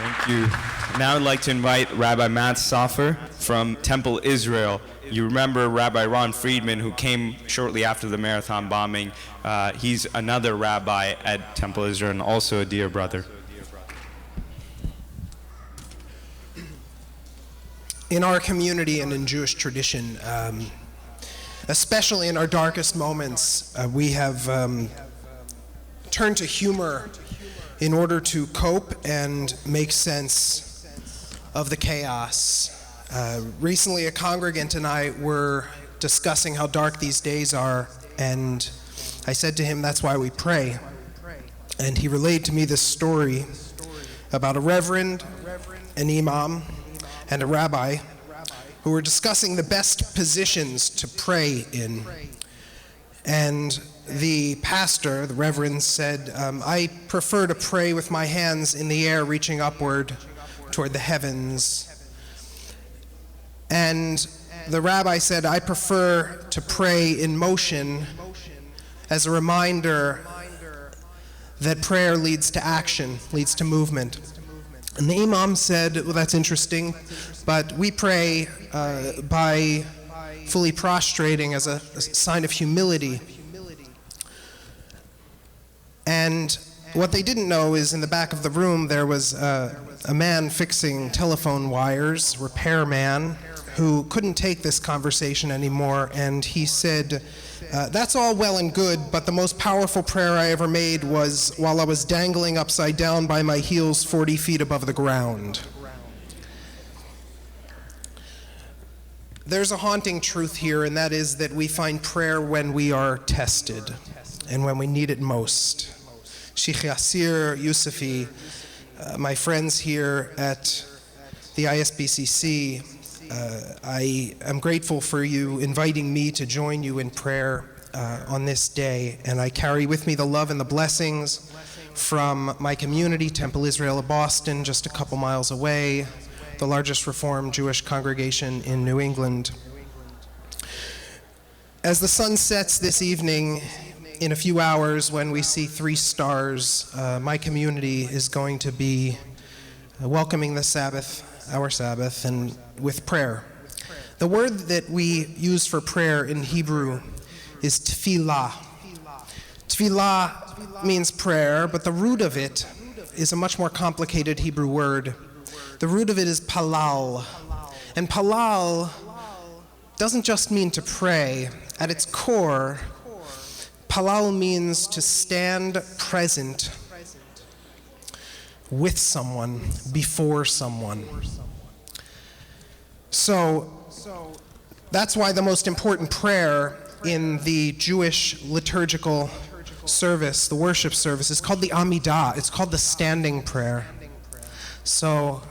Thank you. Now I'd like to invite Rabbi Matt Soffer from Temple Israel. You remember Rabbi Ron Friedman, who came shortly after the marathon bombing. He's another rabbi at Temple Israel and also a dear brother. In our community and in Jewish tradition, especially in our darkest moments, we have turned to humor in order to cope and make sense of the chaos. Recently, a congregant and I were discussing how dark these days are, and I said to him, that's why we pray. And he relayed to me this story about a reverend, an imam, and a rabbi who were discussing the best positions to pray in. And the pastor, the reverend, said, I prefer to pray with my hands in the air reaching upward toward the heavens. And the rabbi said, I prefer to pray in motion as a reminder that prayer leads to action, leads to movement. And the imam said, well, that's interesting, but we pray by fully prostrating as a sign of humility. And what they didn't know is in the back of the room there was a man fixing telephone wires, repairman, who couldn't take this conversation anymore, and he said, that's all well and good, but the most powerful prayer I ever made was while I was dangling upside down by my heels 40 feet above the ground. There's a haunting truth here, and that is that we find prayer when we are tested and when we need it most. Sheikh Yasir Yusufi, my friends here at the ISBCC, I am grateful for you inviting me to join you in prayer on this day, and I carry with me the love and the blessings from my community, Temple Israel of Boston, just a couple miles away, the largest Reformed Jewish congregation in New England. As the sun sets this evening, in a few hours when we see 3 stars, my community is going to be welcoming the Sabbath, our Sabbath, and with prayer. The word that we use for prayer in Hebrew is tefillah. Tefillah means prayer, but the root of it is a much more complicated Hebrew word. The root of it is palal. And palal doesn't just mean to pray. At its core, palal means to stand present with someone, before someone. So that's why the most important prayer in the Jewish liturgical service, the worship service, is called the Amidah. It's called the standing prayer. So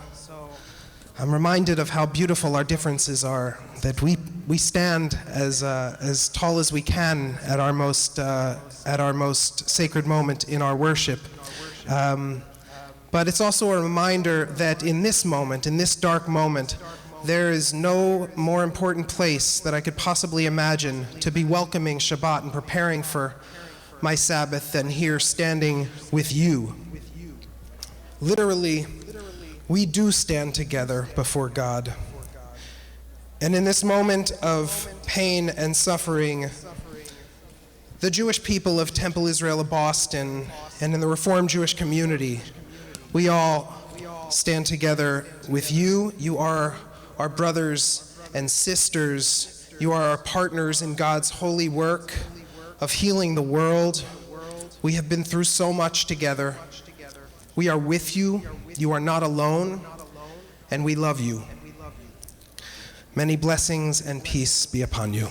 I'm reminded of how beautiful our differences are, that we stand as tall as we can at our most sacred moment in our worship. But it's also a reminder that in this moment, in this dark moment, there is no more important place that I could possibly imagine to be welcoming Shabbat and preparing for my Sabbath than here standing with you. Literally, we do stand together before God. And in this moment of pain and suffering, the Jewish people of Temple Israel of Boston and in the Reformed Jewish community, we all stand together with you. You are our brothers and sisters. You are our partners in God's holy work of healing the world. We have been through so much together. We are with you. You are not alone, and we love you. Many blessings and peace be upon you.